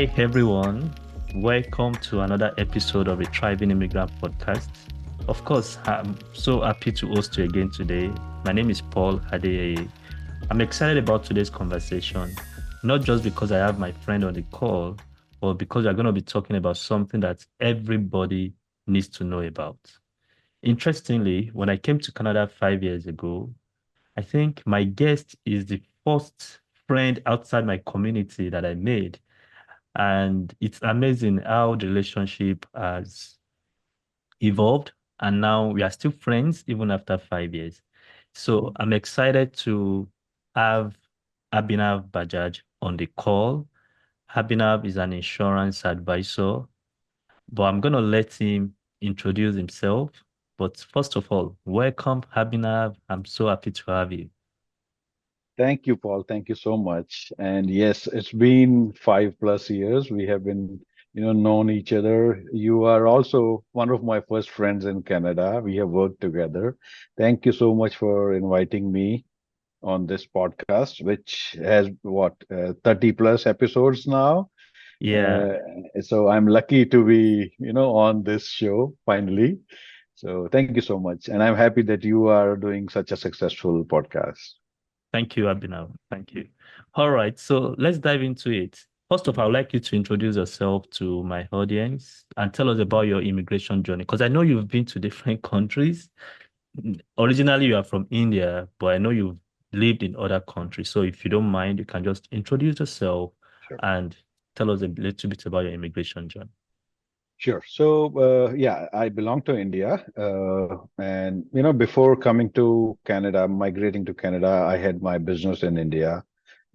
Hi, everyone. Welcome to another episode of the Thriving Immigrant podcast. Of course, I'm so happy to host you again today. My name is Paul Adeyeye. I'm excited about today's conversation, not just because I have my friend on the call, but because we're going to be talking about something that everybody needs to know about. Interestingly, when I came to Canada 5 years ago, I think my guest is the first friend outside my community that I made, and it's amazing how the relationship has evolved. And now we are still friends even after 5 years. So I'm excited to have Abhinav Bajaj on the call. Abhinav is an insurance advisor, but I'm going to let him introduce himself. But first of all, welcome, Abhinav. I'm so happy to have you. Thank you, Paul. Thank you so much. And yes, it's been 5+ years. We have been, known each other. You are also one of my first friends in Canada. We have worked together. Thank you so much for inviting me on this podcast, which has 30 plus episodes now. Yeah. Uh, so I'm lucky to be, on this show finally. So thank you so much. And I'm happy that you are doing such a successful podcast. Thank you, Abhinav. Thank you. All right, so let's dive into it. First of all, I'd like you to introduce yourself to my audience and tell us about your immigration journey, because I know you've been to different countries. Originally, you are from India, but I know you've lived in other countries. So if you don't mind, you can just introduce yourself and tell us a little bit about your immigration journey. Sure. So, yeah, I belong to India. And, before coming to Canada, migrating to Canada, I had my business in India.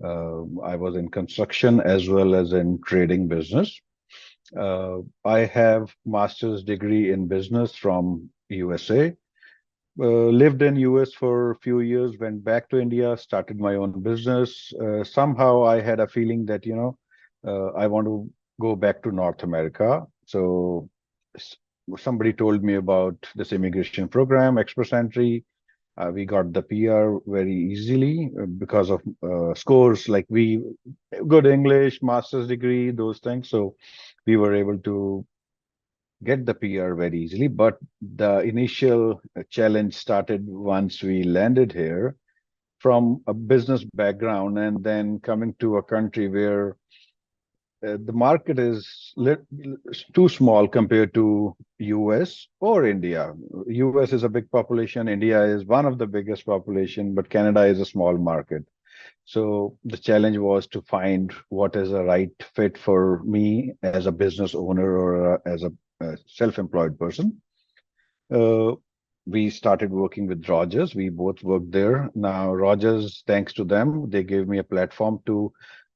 I was in construction as well as in trading business. I have master's degree in business from USA. Lived in US for a few years, went back to India, started my own business. Somehow I had a feeling that, I want to go back to North America. So s- somebody told me about this immigration program, Express Entry. We got the PR very easily because of scores like we good English, master's degree, those things. So we were able to get the PR very easily. But the initial challenge started once we landed here from a business background and then coming to a country where the market is too small compared to US or India. US is a big population, India is one of the biggest population, but Canada is a small market. So the challenge was to find what is a right fit for me as a business owner or as a self-employed person. Uh, we started working with Rogers. We both worked there. Now, Rogers, thanks to them, they gave me a platform to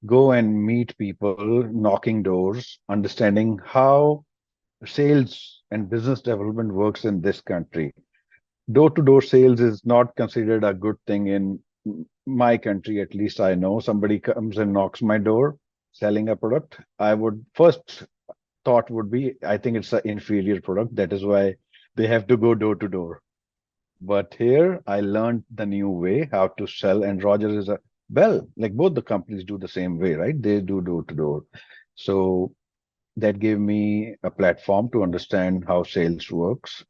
go and meet people, knocking doors, understanding how sales and business development works in this country. Door-to-door sales is not considered a good thing in my country, at least I know. Somebody comes and knocks my door selling a product. I would first thought would be, I think it's an inferior product. That is why they have to go door to door. But here I learned the new way how to sell, and Rogers is a well, like both the companies do the same way, right? They do door to door. So that gave me a platform to understand how sales works.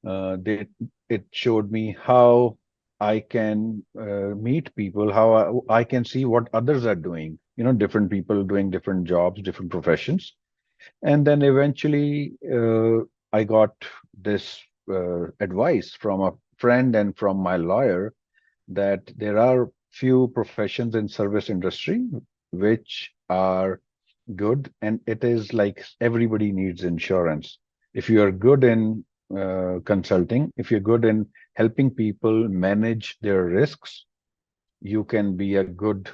It showed me how I can meet people, how I can see what others are doing. Different people doing different jobs, different professions. And then eventually, I got this advice from a friend and from my lawyer that there are few professions in service industry which are good, and it is like everybody needs insurance. If you are good in consulting, if you're good in helping people manage their risks, you can be a good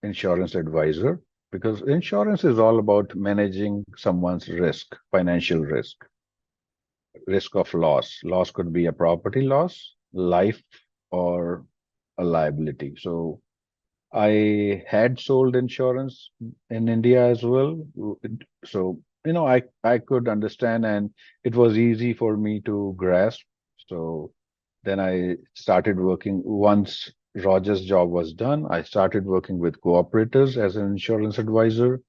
insurance advisor because insurance is all about managing someone's risk, financial risk, risk of loss. Loss could be a property loss, life, or a liability. So I had sold insurance in India as well. So, I could understand and it was easy for me to grasp. So then I started working once Roger's job was done. I started working with cooperators as an insurance advisor.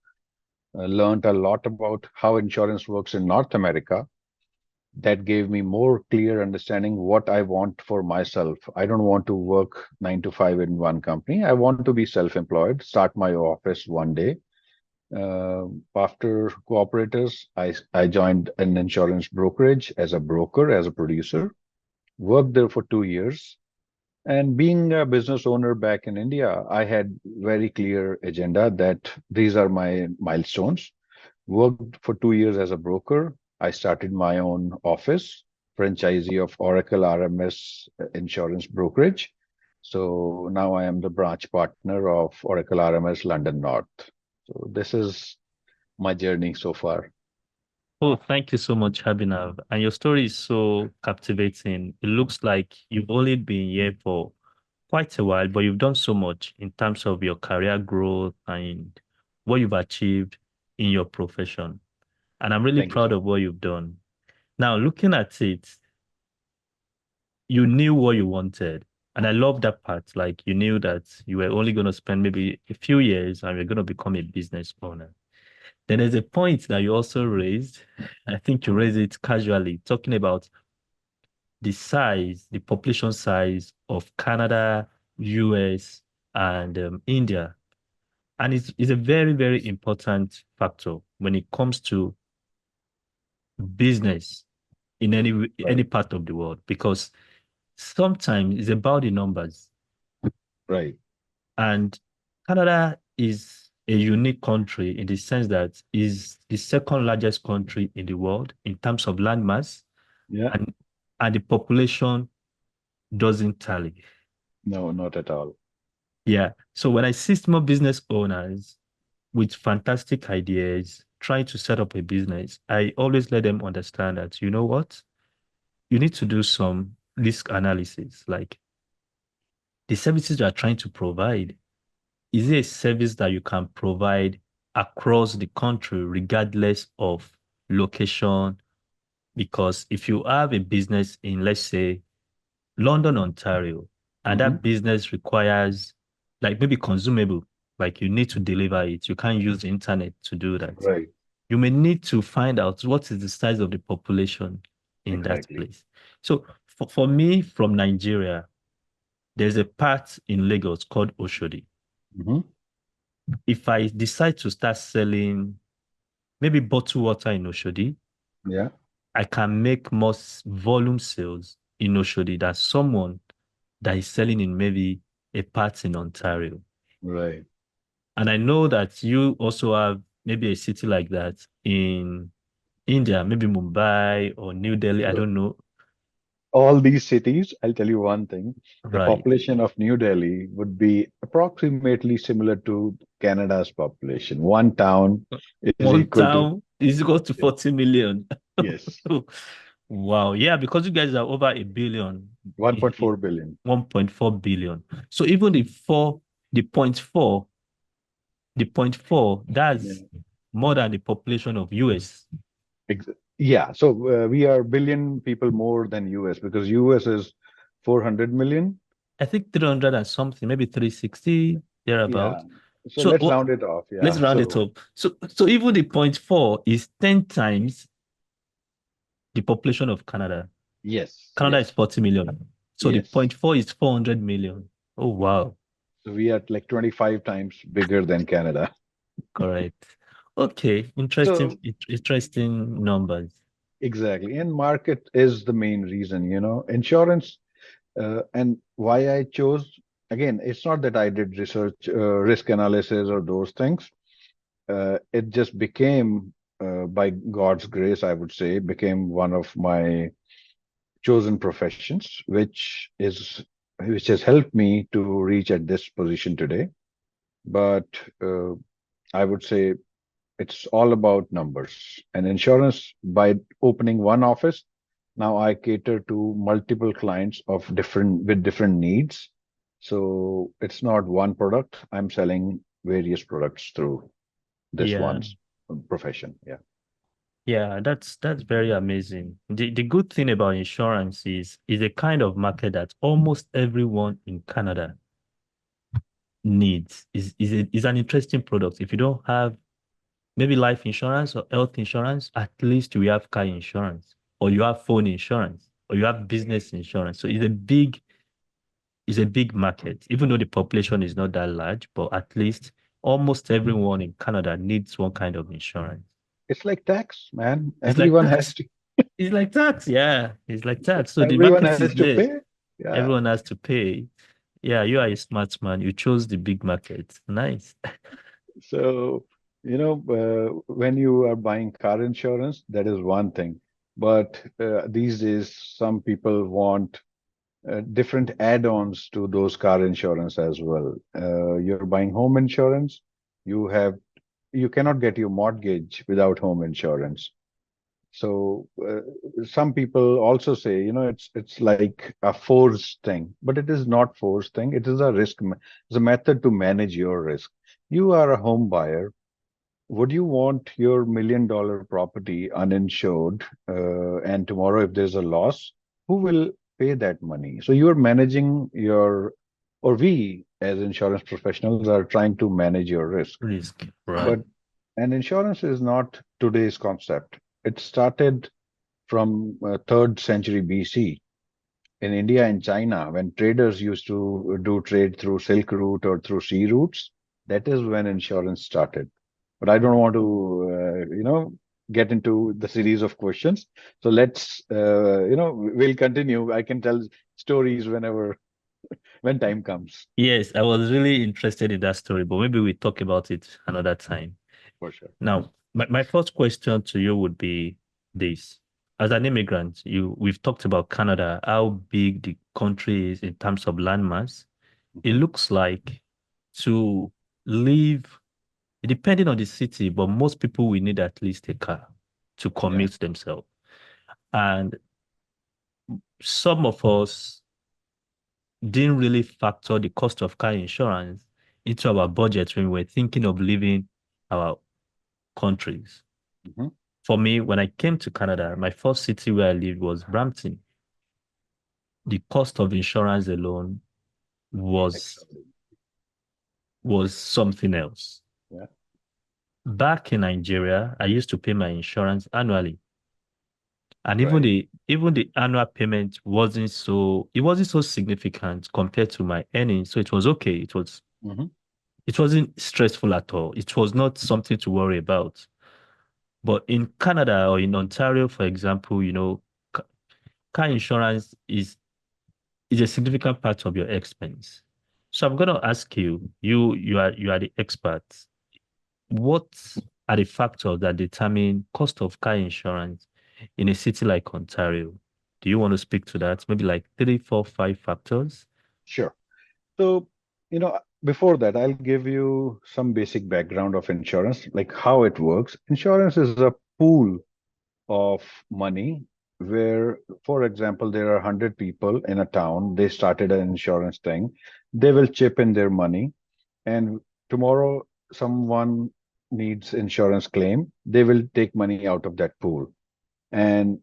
learned a lot about how insurance works in North America. That gave me more clear understanding what I want for myself. I don't want to work 9 to 5 in one company. I want to be self-employed, start my office one day. After cooperators, I joined an insurance brokerage as a broker, as a producer, worked there for 2 years. And being a business owner back in India, I had very clear agenda that these are my milestones. Worked for 2 years as a broker. I started my own office, franchisee of Oracle RMS insurance brokerage. So now I am the branch partner of Oracle RMS London North. So this is my journey so far. Oh, thank you so much, Abhinav. And your story is so captivating. It looks like you've only been here for quite a while, but you've done so much in terms of your career growth and what you've achieved in your profession. And I'm really Thank you proud so of much. what you've done. Now, looking at it, you knew what you wanted. And I love that part. Like you knew that you were only going to spend maybe a few years and you're going to become a business owner. Then there's a point that you also raised. I think you raised it casually, talking about the size, the population size of Canada, US, and India. And it's a very, very important factor when it comes to business in any Right, part of the world, because sometimes it's about the numbers. right. And Canada is a unique country in the sense that is the second largest country in the world in terms of land mass, Yeah, and the population doesn't tally. no, not at all. Yeah. So when I see small business owners with fantastic ideas trying to set up a business, I always let them understand that, you know what? You need to do some risk analysis. Like the services you are trying to provide, is it a service that you can provide across the country, regardless of location? Because if you have a business in, let's say, London, Ontario, and Hmm. that business requires like maybe consumable, like you need to deliver it. You can't use the internet to do that. Right, You may need to find out what is the size of the population in that exactly. place. So for me from Nigeria, there's a part in Lagos called Oshodi. Hmm. If I decide to start selling maybe bottled water in Oshodi, Yeah, I can make more volume sales in Oshodi than someone that is selling in maybe a part in Ontario. right. And I know that you also have maybe a city like that in India, maybe Mumbai or New Delhi. I So don't know. all these cities, I'll tell you one thing, the Right. population of New Delhi would be approximately similar to Canada's population. One town is One equal to, town is equal to 40 million. yes, Wow. Yeah, because you guys are over a billion, 1.4 billion. 1.4 billion. So even the point four, Yeah. that's more than the population of US. Ex Yeah, so we are billion people more than US because US is 400 million. I think 300 and something, maybe 360, Yeah. thereabout. So So let's round it off. let's Yeah. round it So up. So even the point four is 10 times the population of Canada. yes, Canada is yes, 40 million. So the yes. point four is 400 million. Oh, wow. So we are like 25 times bigger than Canada. Correct. Okay. So Interesting numbers. exactly. And market is the main reason, insurance, and why I chose, again, it's not that I did research, risk analysis or those things. It just became, by God's grace, I would say, became one of my chosen professions, which has helped me to reach at this position today. But uh, I would say it's all about numbers. And insurance, by opening one office, now I cater to multiple clients of different needs. So it's not one product. I'm selling various products through this Yeah. one's profession. Yeah. Yeah, that's very amazing. The good thing about insurance is a kind of market that almost everyone in Canada needs. Is an interesting product. If you don't have maybe life insurance or health insurance, at least you have car insurance, or you have phone insurance, or you have business insurance. So it's a big market, even though the population is not that large, but at least almost everyone in Canada needs one kind of insurance. It's like tax, man. It's like Everyone has tax. to, It's like tax. Yeah, it's like tax. So the everyone market has is to there. pay. Yeah. Everyone has to pay. Yeah, you are a smart man. You chose the big market. Nice. So, when you are buying car insurance, that is one thing. But these days, some people want different add-ons to those car insurance as well. You're buying home insurance, you cannot get your mortgage without home insurance. So some people also say, it's like a forced thing, but it is not forced thing. It is a it's a method to manage your risk. You are a home buyer. Would you want your $1 million property uninsured? And tomorrow, if there's a loss, who will pay that money? So you are managing or we as insurance professionals are trying to manage your risk. Risk. But Right. and insurance is not today's concept. It started from 3rd century BC in India and China when traders used to do trade through Silk Route or through sea routes. That is when insurance started. But I don't want to, get into the series of questions. So we'll continue. I can tell stories when time comes, Yes, I was really interested in that story, but maybe we talk about it another time. for sure. Now, my first question to you would be this. As an immigrant, we've talked about Canada, how big the country is in terms of landmass. It Mhm. looks like to live, depending on the city, but most people will need at least a car to Yeah, commute themselves. And some of us didn't really factor the cost of car insurance into our budget when we were thinking of leaving our countries. mhm. For me, when I came to Canada, my first city where I lived was Brampton. The cost of insurance alone was Excellent. was something else. Yeah, Back in Nigeria, I used to pay my insurance annually. And even right. the annual payment wasn't so significant compared to my earnings. So it was okay. Hmm. It wasn't stressful at all. It was not something to worry about. But in Canada or in Ontario, for example, ca- car insurance is a significant part of your expense. So I'm going to ask you, you are the expert. What are the factors that determine cost of car insurance in a city like Ontario? Do you want to speak to that? Maybe like three, four, five factors? Sure. So, before that, I'll give you some basic background of insurance, like how it works. Insurance is a pool of money where, for example, there are 100 people in a town. They started an insurance thing. They will chip in their money, and tomorrow someone needs insurance claim. They will take money out of that pool. And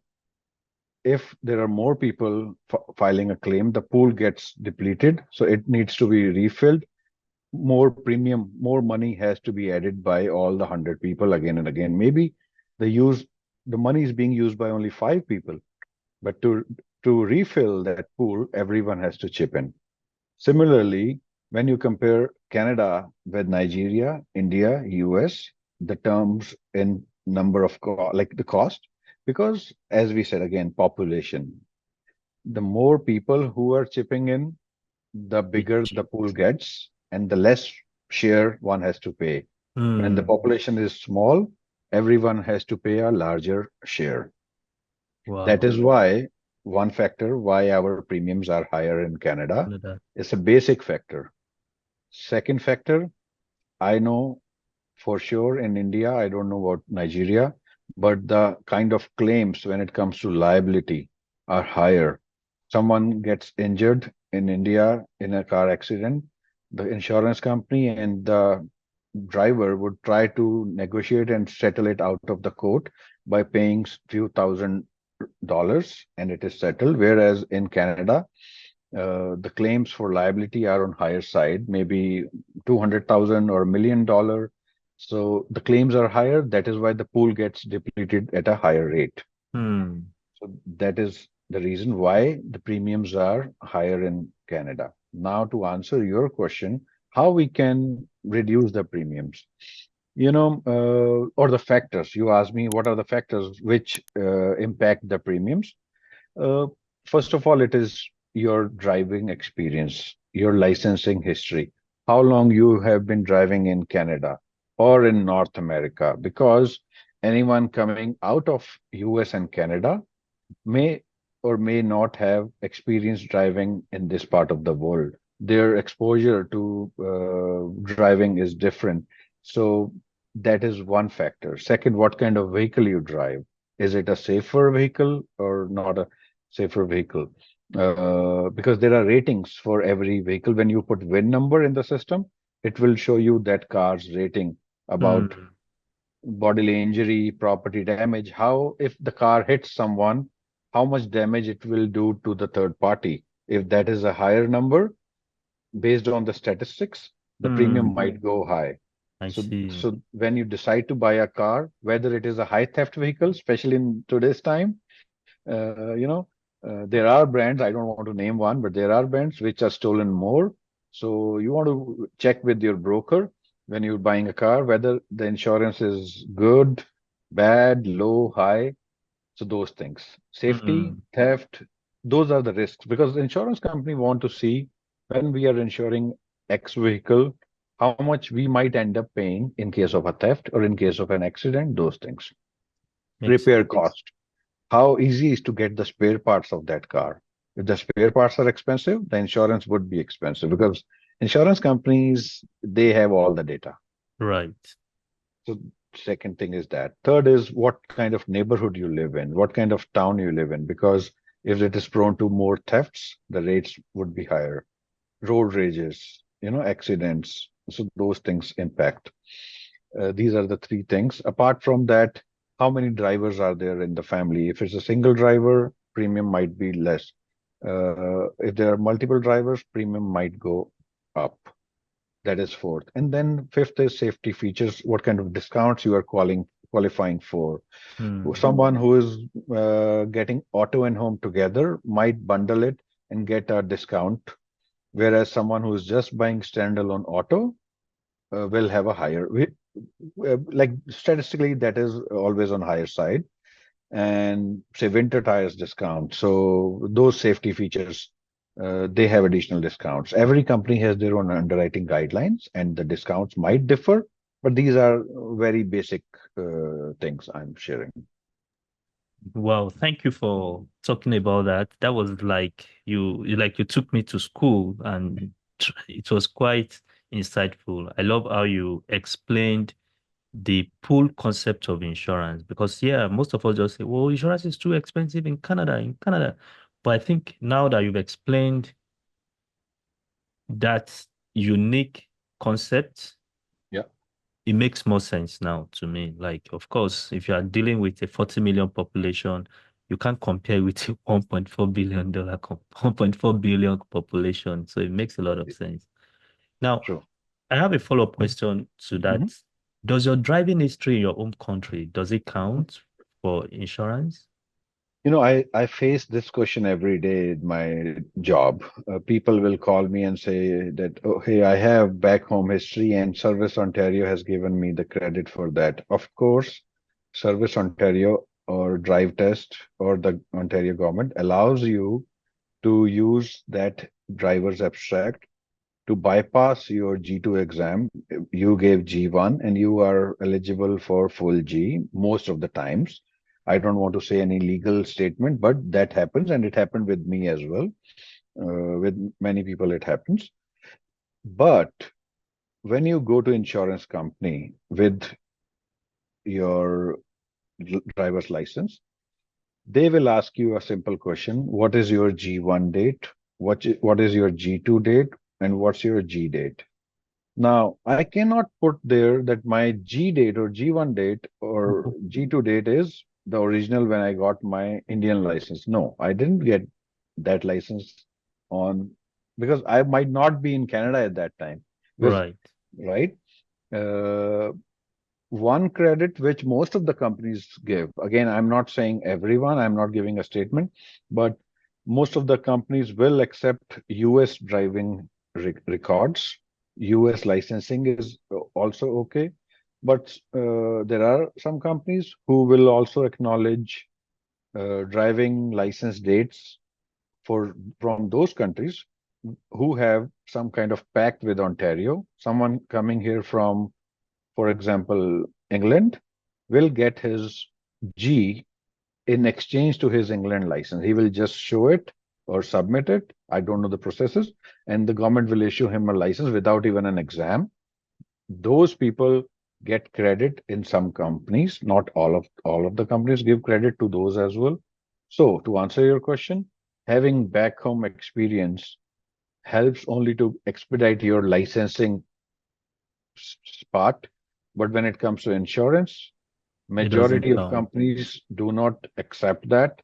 if there are more people filing a claim, the pool gets depleted. So it needs to be refilled. More premium, more money has to be added by all the 100 people again and again. Maybe the use, the money is being used by only 5 people, but to refill that pool, everyone has to chip in. Similarly, when you compare Canada with Nigeria, India, US, the terms in number of like the cost, because as we said again, population, the more people who are chipping in, the The bigger the cheap. pool gets and the less share one has to pay. When the Hmm. population is small, everyone has to pay a larger share. That Wow. is why one factor why our premiums are higher in Canada Canada. is a basic factor. Second factor, I know for sure in India, I don't know about Nigeria, but the kind of claims when it comes to liability are higher. Someone gets injured in India in a car accident, the insurance company and the driver would try to negotiate and settle it out of the court by paying few $1,000s and it is settled. Whereas in Canada, the claims for liability are on higher side, maybe 200,000 or $1 million. So the claims are higher. That is why the pool gets depleted at a higher rate. Hmm. So that is the reason why the premiums are higher in Canada. Now, to answer your question, how we can reduce the premiums, or the factors. You asked me what are the factors which impact the premiums. Uh, First of all, it is your driving experience, your licensing history, how long you have been driving in Canada or in North America, because anyone coming out of US and Canada may or may not have experience driving in this part of the world. Their exposure to driving is different. So that is one factor. Second, what kind of vehicle you drive? Is it a safer vehicle or not a safer vehicle? Because there are ratings for every vehicle. When you put VIN number in the system, it will show you that car's rating about Hmm. bodily injury, property damage, how if the car hits someone, how much damage it will do to the third party. If that is a higher number, based on the statistics, the premium Hmm. might go high. I So, see. so when you decide to buy a car, whether it is a high theft vehicle, especially in today's time, there are brands, I don't want to name one, but there are brands which are stolen more. So you want to check with your broker when you're buying a car whether the insurance is good, bad, low, high. So those things, safety, Hmm. theft, those are the risks because the insurance company want to see when we are insuring X vehicle, how much we might end up paying in case of a theft or in case of an accident, those things. Makes Repair sense. cost, how easy is to get the spare parts of that car. If the spare parts are expensive, the insurance would be expensive because insurance companies, they have all the data. Right. So second thing is that. Third is what kind of neighborhood you live in, what kind of town you live in, because if it is prone to more thefts, the rates would be higher. Road rages, accidents. So those things impact. These are the three things. Apart from that, how many drivers are there in the family? If it's a single driver, premium might be less. If there are multiple drivers, premium might go up. That is fourth. And then fifth is safety features. What kind of discounts you are qualifying for? Hmm. Someone who is getting auto and home together might bundle it and get a discount, whereas someone who is just buying standalone auto will have a higher. Like statistically, that is always on higher side. And say winter tires discount. So those safety features, they have additional discounts. Every company has their own underwriting guidelines, and the discounts might differ, but these are very basic things I'm sharing. Well, thank you for talking about that. That was like you took me to school and it was quite insightful. I love how you explained the full concept of insurance because yeah, most of us just say, well, insurance is too expensive in Canada. But I think now that you've explained that unique concept, Yeah, it makes more sense now to me. Like, of course, if you are dealing with a 40 million population, you can't compare with a $1.4 billion, 1.4 billion population. So it makes a lot of sense. Now, true. I have a follow-up question to Mhm. that. Does your driving history in your home country, does it count for insurance? I face this question every day in my job. People will call me and say that, oh, hey, I have back home history and Service Ontario has given me the credit for that. Of course, Service Ontario or Drive Test or the Ontario government allows you to use that driver's abstract to bypass your G2 exam. You gave G1 and you are eligible for full G most of the times. I don't want to say any legal statement, but that happens, and it happened with me as well. With many people, it happens. But when you go to insurance company with your driver's license, they will ask you a simple question: What is your G1 date? What is your G2 date? And what's your G date? Now, I cannot put there that my G date or G1 date or G2 date is the original when I got my Indian license. No, I didn't get that license on because I might not be in Canada at that time. Because, Right. right? Uh, one credit which most of the companies give. Again, I'm not saying everyone, I'm not giving a statement, but most of the companies will accept US driving records. US licensing is also okay. But there are some companies who will also acknowledge driving license dates for from those countries who have some kind of pact with Ontario. Someone coming here from, for example, England, will get his G in exchange to his England license. He will just show it or submit it. I don't know the processes, and the government will issue him a license without even an exam. Those people get credit in some companies. Not all of the companies give credit to those as well. So to answer your question, having back home experience helps only to expedite your licensing part. But when it comes to insurance, It doesn't majority of count. companies do not accept that.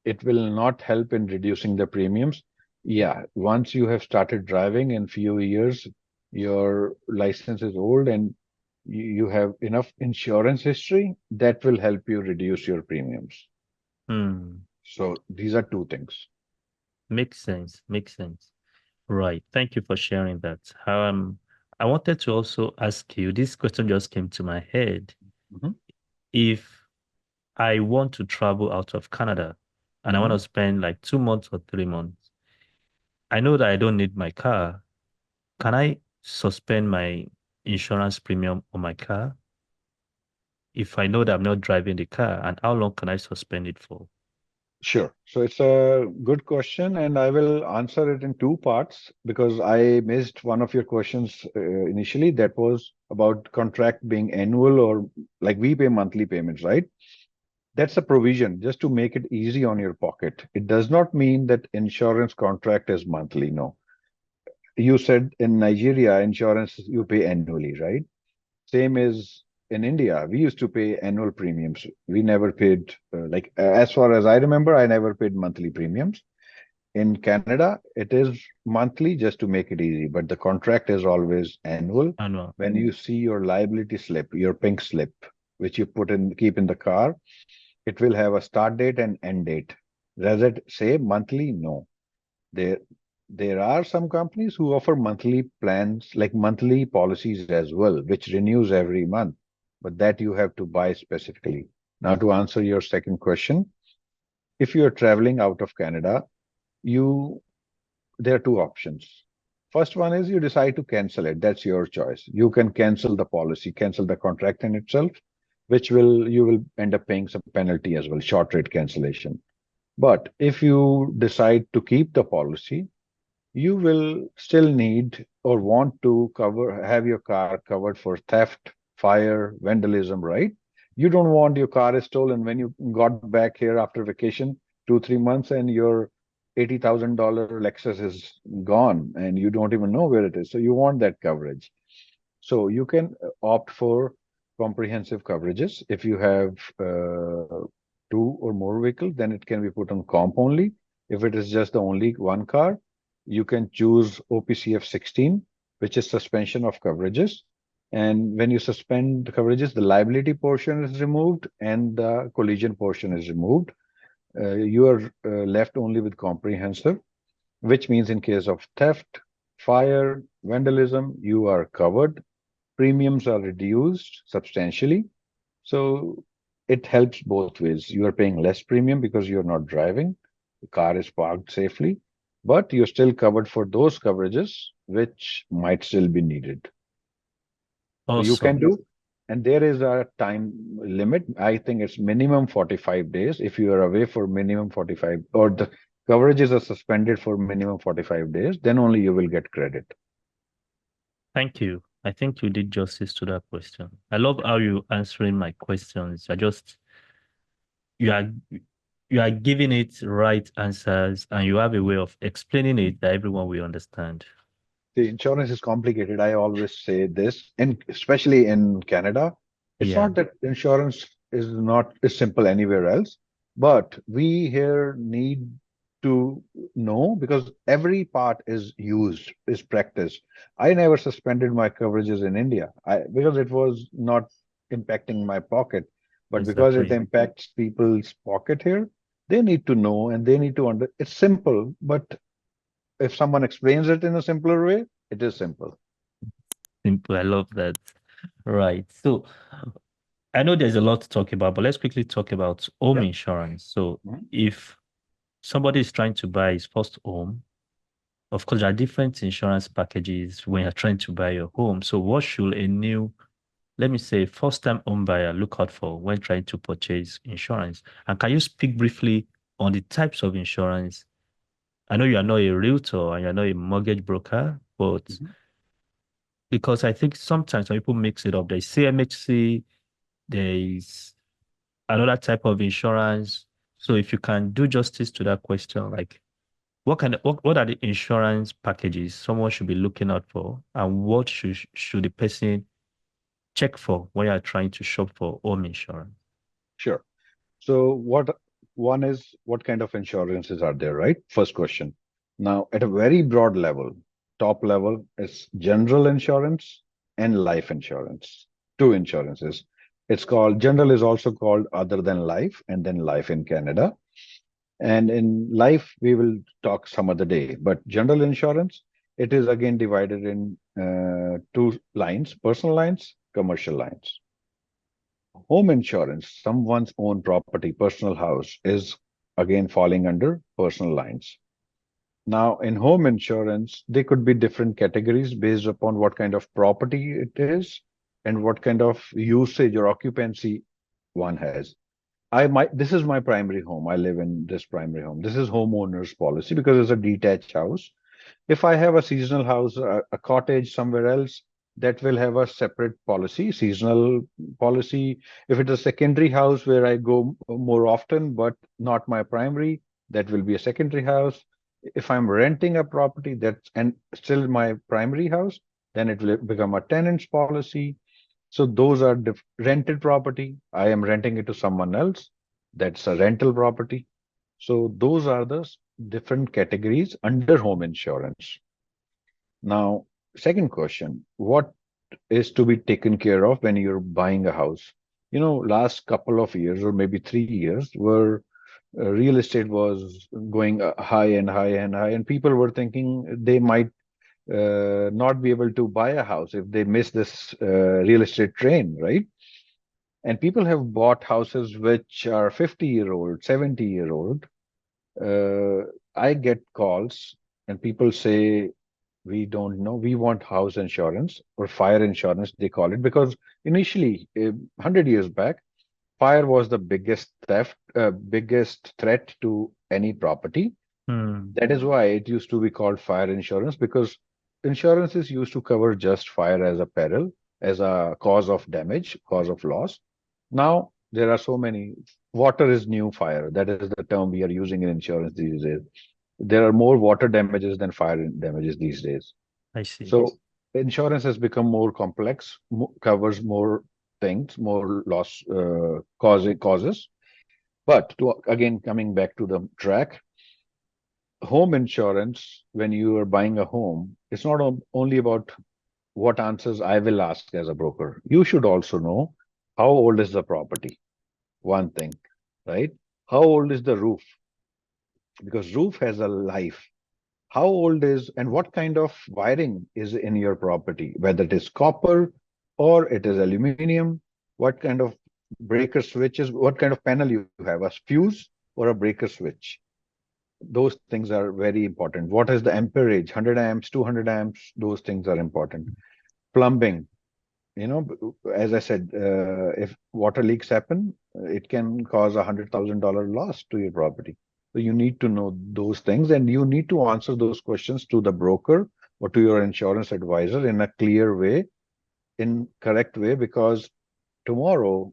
It will not help in reducing the premiums. Yeah, once you have started driving in few years, your license is old and you have enough insurance history that will help you reduce your premiums. Hmm. So these are two things. Makes sense. Makes sense. Right. Thank you for sharing that. I wanted to also ask you, this question just came to my head. Mhm, If I want to travel out of Canada and I want mhm. to spend like 2 months or 3 months, I know that I don't need my car. Can I suspend my insurance premium on my car if I know that I'm not driving the car? And how long can I suspend it for? Sure. So it's a good question, and I will answer it in two parts because I missed one of your questions initially. That was about contract being annual or like we pay monthly payments, right? That's a provision just to make it easy on your pocket. It does not mean that insurance contract is monthly. No. You said in Nigeria, insurance you pay annually, right? Same as in India. We used to pay annual premiums. We never paid, as far as I remember, I never paid monthly premiums. In Canada, it is monthly just to make it easy, but the contract is always annual. Annual. When you see your liability slip, your pink slip, which you keep in the car, it will have a start date and end date. Does it say monthly? No. There, there are some companies who offer monthly plans, like monthly policies as well, which renews every month, but that you have to buy specifically. Now, to answer your second question, if you are traveling out of Canada, you there are two options. First one is you decide to cancel it. That's your choice. You can cancel the policy, cancel the contract in itself, which will you will end up paying some penalty as well, short rate cancellation. But if you decide to keep the policy, you will still need or want to have your car covered for theft, fire, vandalism, right? You don't want your car is stolen when you got back here after vacation 2, 3 months and your $80,000 Lexus is gone and you don't even know where it is. So you want that coverage. So you can opt for comprehensive coverages. If you have two or more vehicles, then it can be put on comp only. If it is just the only one car, you can choose OPCF 16, which is suspension of coverages. And when you suspend the coverages, the liability portion is removed and the collision portion is removed. You are left only with comprehensive, which means in case of theft, fire, vandalism, you are covered. Premiums are reduced substantially. So it helps both ways. You are paying less premium because you're not driving, the car is parked safely, but you're still covered for those coverages which might still be needed. So you can Awesome. do, and there is a time limit. I think it's minimum 45 days. If you are away for minimum 45, or the coverages are suspended for minimum 45 days, then only you will get credit. Thank you. I think you did justice to that question. I love how you answering my questions. You are you are giving it right answers and you have a way of explaining it that everyone will understand. The insurance is complicated. I always say this, and especially in Canada, it's Yeah. not that insurance is not is simple anywhere else, but we here need to know because every part is used, is practiced. I never suspended my coverages in India because it was not impacting my pocket. But because it Exactly. impacts people's pocket here, they need to know and they need to it's simple, but if someone explains it in a simpler way, it is simple. Simple. I love that. Right. So I know there's a lot to talk about, but let's quickly talk about home Yeah. insurance. So Mhm. if somebody is trying to buy his first home, of course, there are different insurance packages when you're trying to buy your home. So what should a new, let me say, first-time home buyer look out for when trying to purchase insurance? And can you speak briefly on the types of insurance? I know you are not a realtor and you're not a mortgage broker, but Mhm. because I think sometimes when people mix it up, there's CMHC, there is another type of insurance. So if you can do justice to that question, like what are the insurance packages someone should be looking out for, and what should the person check for when you're trying to shop for home insurance? Sure. So what one is what kind of insurances are there, right? First question. Now, at a very broad level, top level is general insurance and life insurance. Two insurances. It's called general is also called other than life and then life in Canada. And in life, we will talk some other day. But general insurance, it is again divided in two lines, personal lines, commercial lines. Home insurance, someone's own property, personal house, is again falling under personal lines. Now, in home insurance, there could be different categories based upon what kind of property it is and what kind of usage or occupancy one has. This is my primary home. I live in this primary home. This is homeowner's policy because it's a detached house. If I have a seasonal house, a cottage somewhere else, that will have a separate policy, seasonal policy. If it's a secondary house where I go more often, but not my primary, that will be a secondary house. If I'm renting a property that's and still my primary house, then it will become a tenant's policy. So those are rented property. I am renting it to someone else. That's a rental property. So those are the different categories under home insurance. Now, second question, what is to be taken care of when you're buying a house? Last couple of years or maybe 3 years where real estate was going high and high and high, and people were thinking they might not be able to buy a house if they miss this real estate train, right? And people have bought houses which are 50-year-old, 70-year-old. Uh, I get calls and people say, we don't know. We want house insurance or fire insurance, they call it, because initially, 100 years back, fire was the biggest threat to any property. Hmm, That is why it used to be called fire insurance, because insurance is used to cover just fire as a peril, as a cause of damage, cause of loss. Now, there are so many. Water is new fire. That is the term we are using in insurance these days. There are more water damages than fire damages these days. I see. So insurance has become more complex, covers more things, more loss causes. But again, coming back to the track, home insurance, when you are buying a home, it's not only about what answers I will ask as a broker. You should also know how old is the property, one thing, right? How old is the roof? Because roof has a life. How old is and what kind of wiring is in your property, whether it is copper or it is aluminum, what kind of breaker switches, what kind of panel you have, a fuse or a breaker switch. Those things are very important. What is the amperage, 100 amps, 200 amps? Those things are important. Plumbing, as I said, if water leaks happen, it can cause $100,000 loss to your property. So you need to know those things, and you need to answer those questions to the broker or to your insurance advisor in a clear way, in correct way, because tomorrow,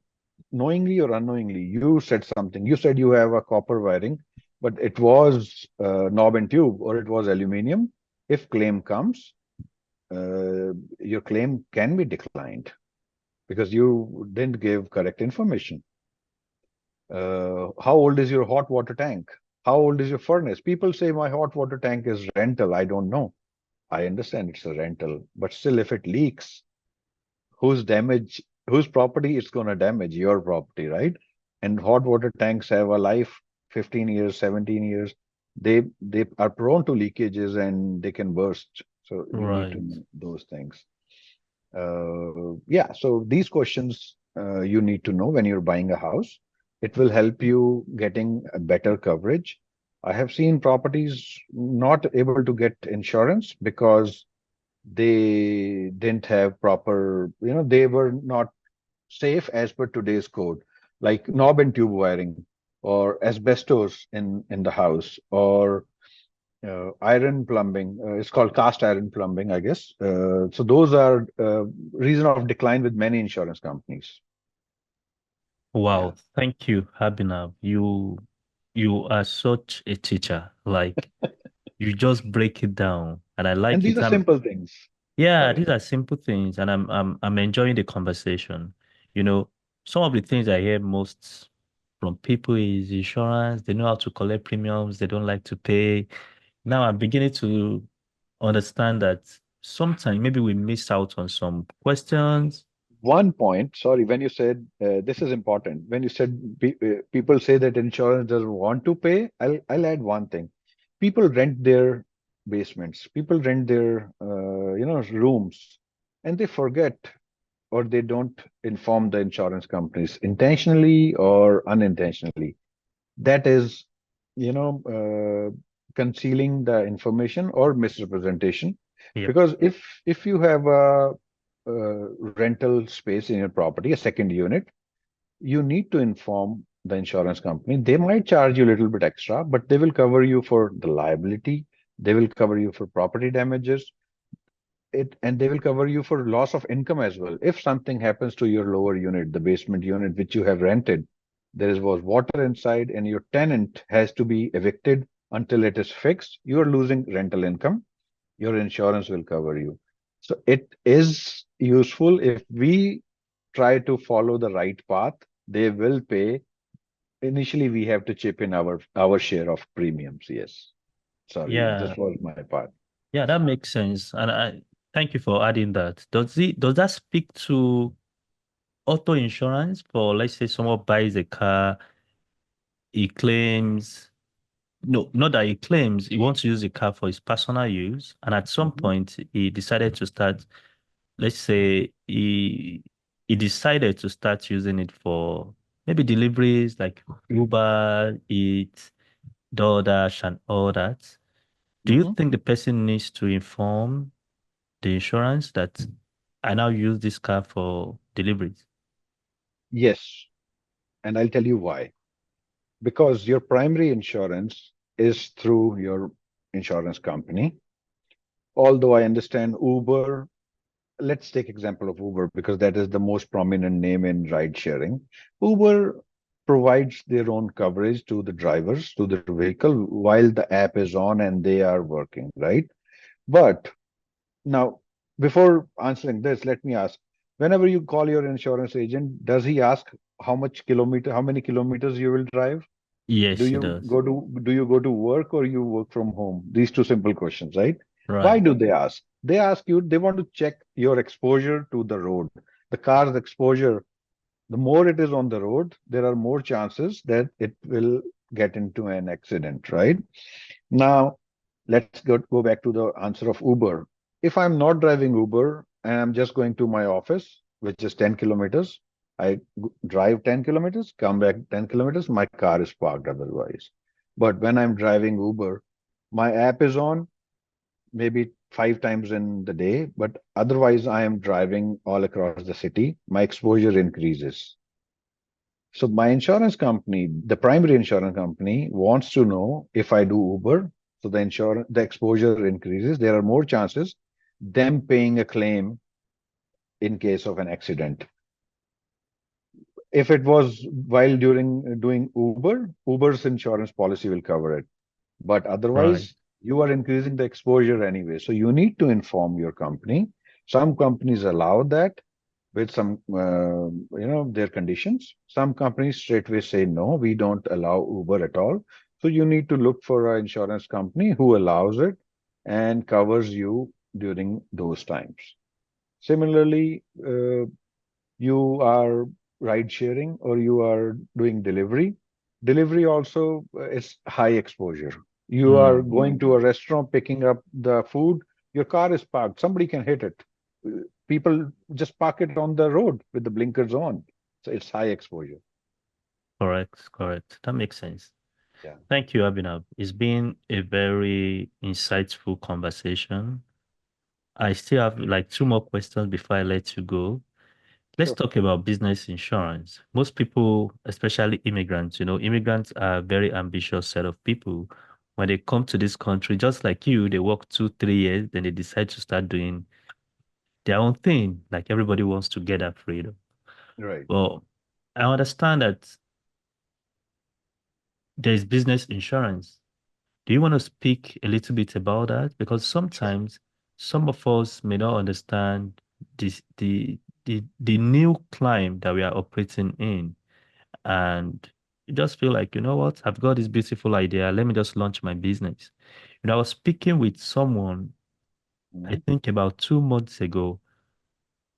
knowingly or unknowingly, you said something. You said you have a copper wiring, but it was knob and tube or it was aluminum. If claim comes, your claim can be declined because you didn't give correct information. How old is your hot water tank? How old is your furnace? People say my hot water tank is rental. I don't know. I understand it's a rental, but still, if it leaks, whose damage whose property it's going to damage? Your property, right? And hot water tanks have a life 15 years, 17 years. They are prone to leakages and they can burst. So you need to Right. know those things. Yeah, so these questions you need to know when you're buying a house. It will help you getting a better coverage. I have seen properties not able to get insurance because they didn't have proper, they were not safe as per today's code, like knob and tube wiring or asbestos in the house or iron plumbing. It's called cast iron plumbing, I guess. So those are reason of decline with many insurance companies. Yeah. Wow. Thank you, Abhinav. You are such a teacher. Like you just break it down, and I And like these it. are simple things. Yeah, these Sorry. are simple things, and I'm enjoying the conversation. You know, some of the things I hear most from people is insurance. They know how to collect premiums. They don't like to pay. Now I'm beginning to understand that sometimes maybe we miss out on some questions. One point, sorry, when you said this is important, when you said people say that insurance doesn't want to pay, I'll add one thing. People rent their basements, people rent their rooms, and they forget or they don't inform the insurance companies intentionally or unintentionally. That is, you know, concealing the information or misrepresentation. Yep. Because if you have a rental space in your property, a second unit, you need to inform the insurance company. They might charge you a little bit extra, but they will cover you for the liability. They will cover you for property damages. And they will cover you for loss of income as well. If something happens to your lower unit, the basement unit which you have rented, was water inside and your tenant has to be evicted until it is fixed, you are losing rental income. Your insurance will cover you. So it is useful if we try to follow the right path. They will pay. Initially, we have to chip in our share of premiums. Yes. Sorry, this Yeah, was my part. yeah, that makes sense. And I thank you for adding that. Does that speak to auto insurance for, let's say, someone buys a car, he claims, no, not that he claims he wants to use the car for his personal use, and at some Mhm. point he decided to start, let's say he decided to start using it for maybe deliveries like Uber, Eats, DoorDash, and all that. Do you Mhm. think the person needs to inform the insurance that I now use this car for deliveries? Yes, and I'll tell you why. Because your primary insurance is through your insurance company. Although I understand Uber, let's take example of Uber because that is the most prominent name in ride sharing. Uber provides their own coverage to the drivers, to the vehicle while the app is on and they are working, right? But now, before answering this, let me ask, whenever you call your insurance agent, does he ask how many kilometers you will drive? Do Yes, it you does. go to do you go to work or you work from home? These two simple questions, right? Why Right. do they ask? They ask you, they want to check your exposure to the road. The car's exposure, the more it is on the road, there are more chances that it will get into an accident, right? Now, let's go back to the answer of Uber. If I'm not driving Uber and I'm just going to my office, which is 10 kilometers, I drive 10 kilometers, come back 10 kilometers, my car is parked otherwise. But when I'm driving Uber, my app is on maybe 5 times in the day, but otherwise I am driving all across the city. My exposure increases. So my insurance company, the primary insurance company, wants to know if I do Uber, so the exposure increases. There are more chances them paying a claim in case of an accident. If it was while during doing Uber, Uber's insurance policy will cover it. But Right. otherwise, you are increasing the exposure anyway. So you need to inform your company. Some companies allow that with some, their conditions. Some companies straightway say, no, we don't allow Uber at all. So you need to look for an insurance company who allows it and covers you during those times. Similarly, You are ride sharing or you are doing delivery. Delivery also is high exposure. You are Mm, going to a restaurant picking up the food, your car is parked, somebody can hit it. People just park it on the road with the blinkers on. So it's high exposure. correct, correct. That makes sense. Yeah, Thank you, Abhinav. It's been a very insightful conversation. I still have like two more questions before I let you go. Let's sure. talk about business insurance. Most people, especially immigrants, immigrants are a very ambitious set of people. When they come to this country, just like you, they work 2, 3 years, then they decide to start doing their own thing. Like everybody wants to get that freedom. Right. Well, I understand that there is business insurance. Do you want to speak a little bit about that? Because Sure. sometimes some of us may not understand this the new climb that we are operating in. And you just feel like, you know what, I've got this beautiful idea. Let me just launch my business. I was speaking with someone, I Hmm. think about 2 months ago,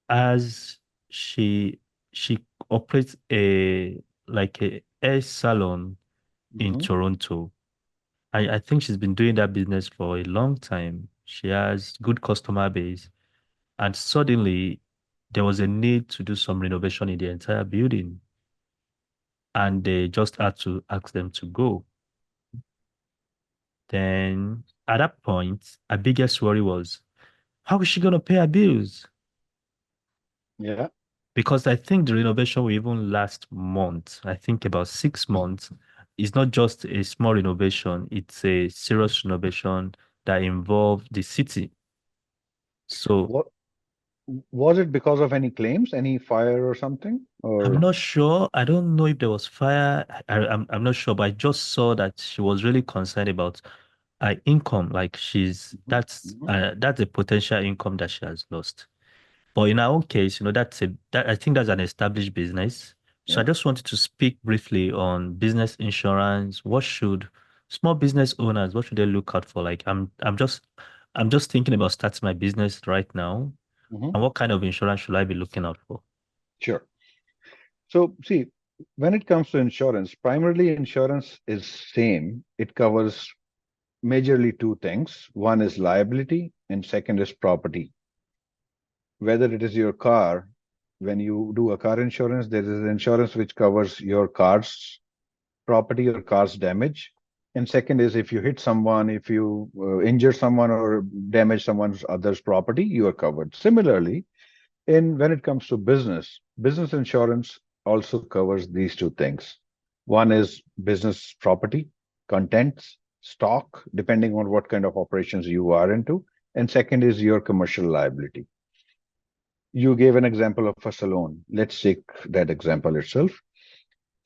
as she she operates a hair salon in Hmm. Toronto. I think she's been doing that business for a long time. She has good customer base. And suddenly there was a need to do some renovation in the entire building. And they just had to ask them to go. Then at that point, our biggest worry was, how is she going to pay her bills? Yeah. Because I think the renovation will even last months. I think about 6 months. It's not just a small renovation, it's a serious renovation that involves the city. So What was it because of any claims, any fire or something? I'm Or not sure. I don't know if there was fire. I'm not sure, but I just saw that she was really concerned about her income. Like Mhm. Mhm. that's a potential income that she has lost. But in our own case, that I think that's an established business. So I Yeah. just wanted to speak briefly on business insurance. What should small business owners, what should they look out for? Like I'm just thinking about starting my business right now. Hmm. And what kind of insurance should I be looking out for? Sure. So see, when it comes to insurance, primarily insurance is same. It covers majorly two things. One is liability and second is property. Whether it is your car, when you do a car insurance, there is insurance which covers your car's property or car's damage. And second is if you hit someone, if you injure someone or damage someone's other's property, you are covered. Similarly, in when it comes to business, business insurance also covers these two things. One is business property, contents, stock, depending on what kind of operations you are into. And second is your commercial liability. You gave an example of a salon. Let's take that example itself.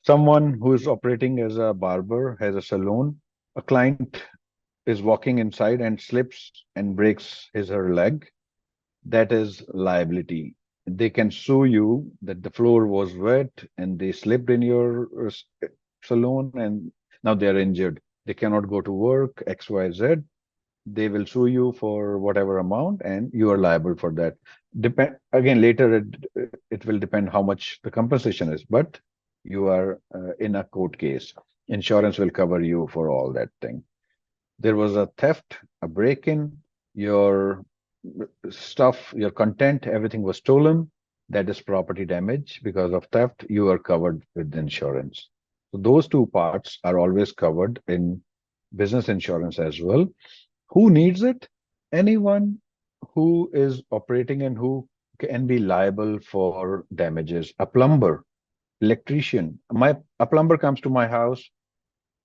Someone who is operating as a barber has a salon. A client is walking inside and slips and breaks his or her leg. That is liability. They can sue you that the floor was wet and they slipped in your salon and now they are injured. They cannot go to work, XYZ. They will sue you for whatever amount and you are liable for that. Depend again later it will depend how much the compensation is, but you are in a court case. Insurance will cover you for all that thing. There was a theft, a break-in, your stuff, your content, everything was stolen. That is property damage because of theft. You are covered with insurance. So those two parts are always covered in business insurance as well. Who needs it? Anyone who is operating and who can be liable for damages. A plumber, electrician. A plumber comes to my house,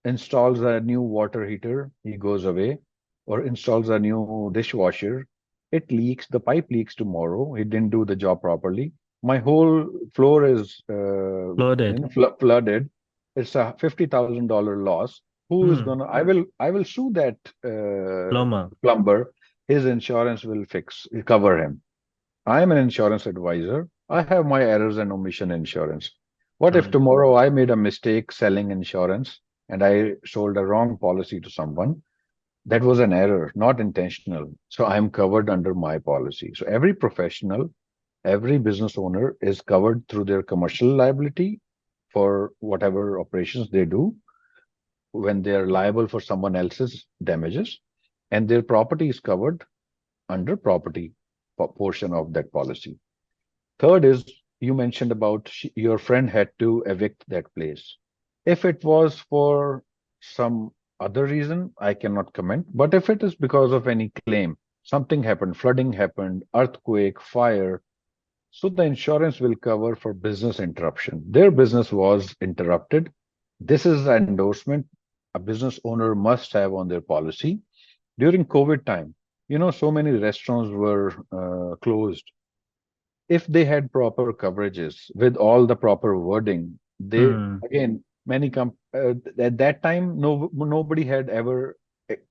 installs a new water heater, he goes away, or installs a new dishwasher. It leaks, the pipe leaks tomorrow. He didn't do the job properly. My whole floor is Flooded. flooded. It's a $50,000 loss. Who is Hmm. gonna? I will sue that Plumber. plumber. His insurance will cover him. I am an insurance advisor. I have my errors and omission insurance. What if Right. tomorrow I made a mistake selling insurance and I sold a wrong policy to someone? That was an error, not intentional. So I am covered under my policy. So every professional Every business owner is covered through their commercial liability for whatever operations they do when they are liable for someone else's damages, and their property is covered under property portion of that policy. Third is you mentioned about your friend had to evict that place. If it was for some other reason, I cannot comment. But if it is because of any claim, something happened, flooding happened, earthquake, fire, so the insurance will cover for business interruption. Their business was interrupted. This is the endorsement a business owner must have on their policy. During COVID time, so many restaurants were closed. If they had proper coverages with all the proper wording, they Hmm. again at that time nobody had ever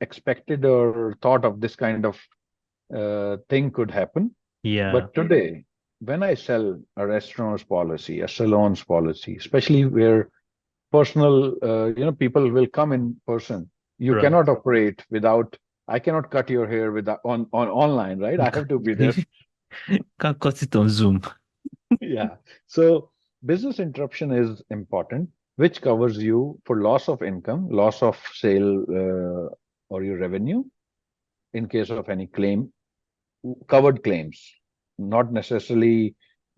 expected or thought of this kind of thing could happen. Yeah. But today, when I sell a restaurant's policy, a salon's policy, especially where personal, people will come in person, you Right. cannot operate without. I cannot cut your hair without on online, right? I have to be there. Can't cut it on Zoom. Yeah. So business interruption is important, which covers you for loss of income, loss of sale, or your revenue in case of any claim, covered claims. Not necessarily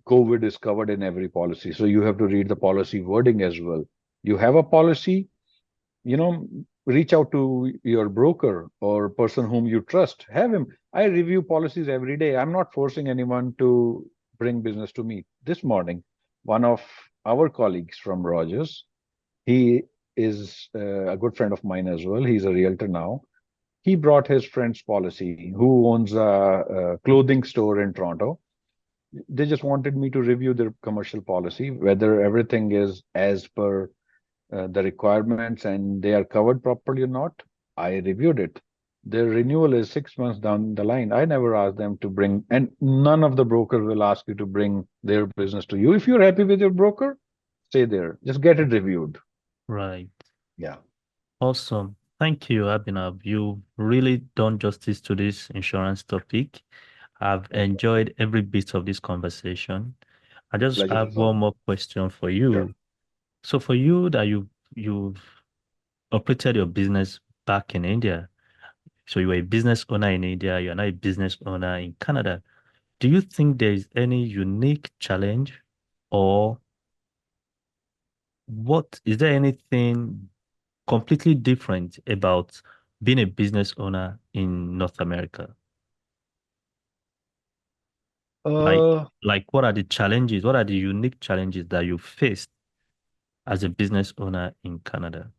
COVID is covered in every policy. So you have to read the policy wording as well. You have a policy, you know, reach out to your broker or person whom you trust. Have him. I review policies every day. I'm not forcing anyone to bring business to me. This morning, one of our colleagues from Rogers, he is a good friend of mine as well. He's a realtor now. He brought his friend's policy, who owns a clothing store in Toronto. They just wanted me to review their commercial policy, whether everything is as per the requirements and they are covered properly or not. I reviewed it. Their renewal is 6 months down the line. I never asked them to bring, and none of the brokers will ask you to bring their business to you. If you're happy with your broker, stay there. Just get it reviewed. Right. Yeah. Awesome. Thank you, Abhinav. You really done justice to this insurance topic. I've enjoyed every bit of this conversation. I just Pleasure have is one all. more question for Sure. you. So for you that you've operated your business back in India, so you were a business owner in India, you're now a business owner in Canada. Do you think there is any unique challenge, or what is there anything completely different about being a business owner in North America? Like, Uh, like what are the challenges? What are the unique challenges that you faced as a business owner in Canada?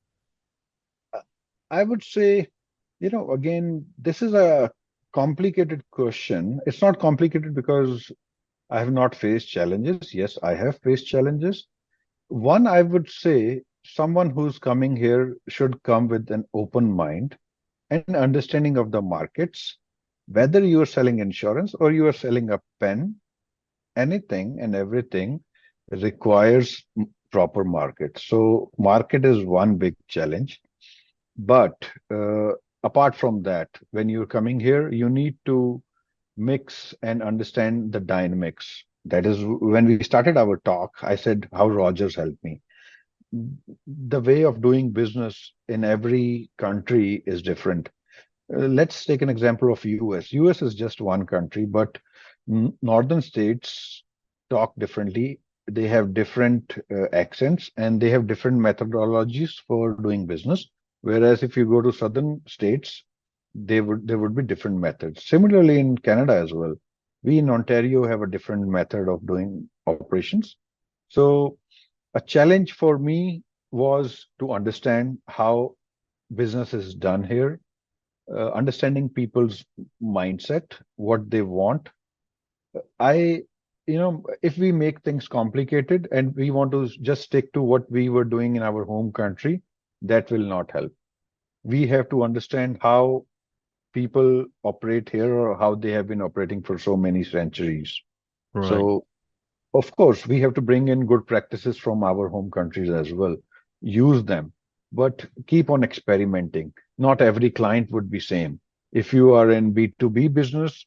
I would say, again, this is a complicated question. It's not complicated because I have not faced challenges. Yes, I have faced challenges. One, I would say someone who's coming here should come with an open mind and understanding of the markets, whether you are selling insurance or you are selling a pen, anything and everything requires proper market. So market is one big challenge. But apart from that, when you're coming here, you need to mix and understand the dynamics. That is, when we started our talk, I said how Rogers helped me. The way of doing business in every country is different. Let's take an example of US. US is just one country, but northern states talk differently. They have different accents and they have different methodologies for doing business. Whereas if you go to southern states, there would be different methods. Similarly, in Canada as well, we in Ontario have a different method of doing operations. So a challenge for me was to understand how business is done here, understanding people's mindset, what they want. I, if we make things complicated and we want to just stick to what we were doing in our home country, that will not help. We have to understand how people operate here or how they have been operating for so many centuries. Right, So, of course, we have to bring in good practices from our home countries as well, use them, but keep on experimenting. Not every client would be same. If you are in B2B business,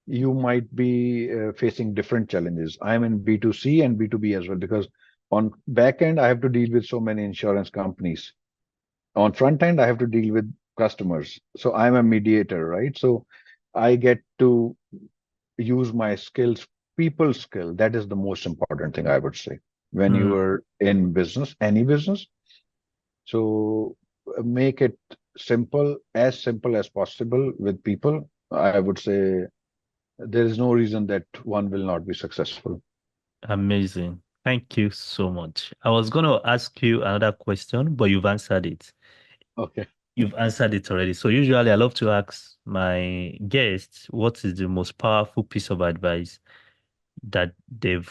you might be facing different challenges. I'm in B2C and B2B as well because on back end I have to deal with so many insurance companies. On front end I have to deal with customers. So I'm a mediator, right? So I get to use my skills, people skill. That is the most important thing I would say when you Mm, are in business, any business. So make it simple as possible with people. I would say there is no reason that one will not be successful. amazing. Thank you so much. I was going to ask you another question, but you've answered it. Okay. You've answered it already. So usually I love to ask my guests what is the most powerful piece of advice that they've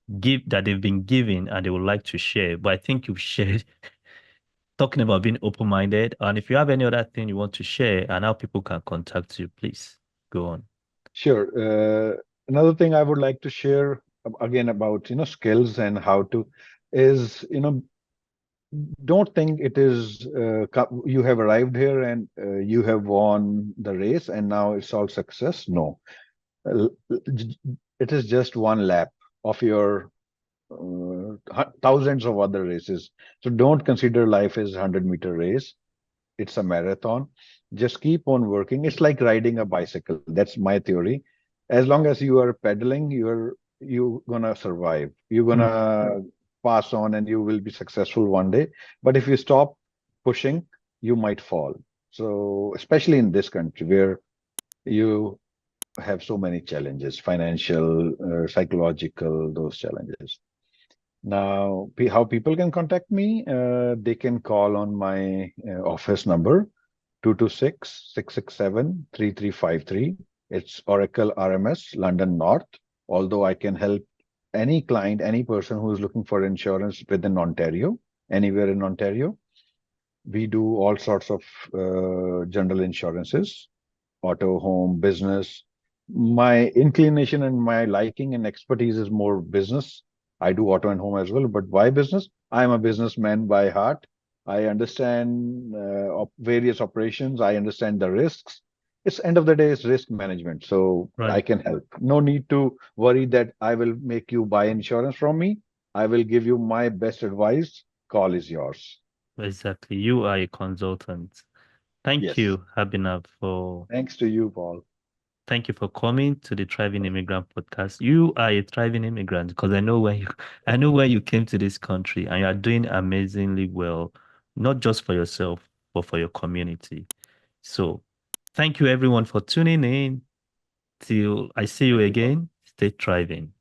been given and they would like to share. But I think you've shared talking about being open-minded. And if you have any other thing you want to share and how people can contact you, please go on. Sure. Another thing I would like to share again about, skills and how to is, don't think it is you have arrived here and you have won the race and now it's all success. No, Uh, it is just one lap of your thousands of other races. So don't consider life as 100-meter race. It's a marathon. Just keep on working. It's like riding a bicycle. That's my theory. As long as you are pedaling, you gonna survive. You're Mm, gonna pass on and you will be successful one day. But if you stop pushing, you might fall. So especially in this country where you have so many challenges, financial, psychological, those challenges. Now, how people can contact me? They can call on my office number, 226-667-3353. It's Oracle RMS, London North. Although I can help any client, any person who is looking for insurance within Ontario, anywhere in Ontario. We do all sorts of general insurances, auto, home, business. My inclination and my liking and expertise is more business. I do auto and home as well, but why business? I'm a businessman by heart. I understand various operations. I understand the risks. It's end of the day, it's risk management. So I right. can help. No need to worry that I will make you buy insurance from me. I will give you my best advice. Call is yours. Exactly. You are a consultant. Thank Yes. you, Abhinav, for Thanks to you, Paul. thank you for coming to the Thriving Immigrant podcast. You are a thriving immigrant because I know where you came to this country and you are doing amazingly well, not just for yourself, but for your community. So thank you everyone for tuning in. Till I see you Thank you, Paul. again, stay thriving.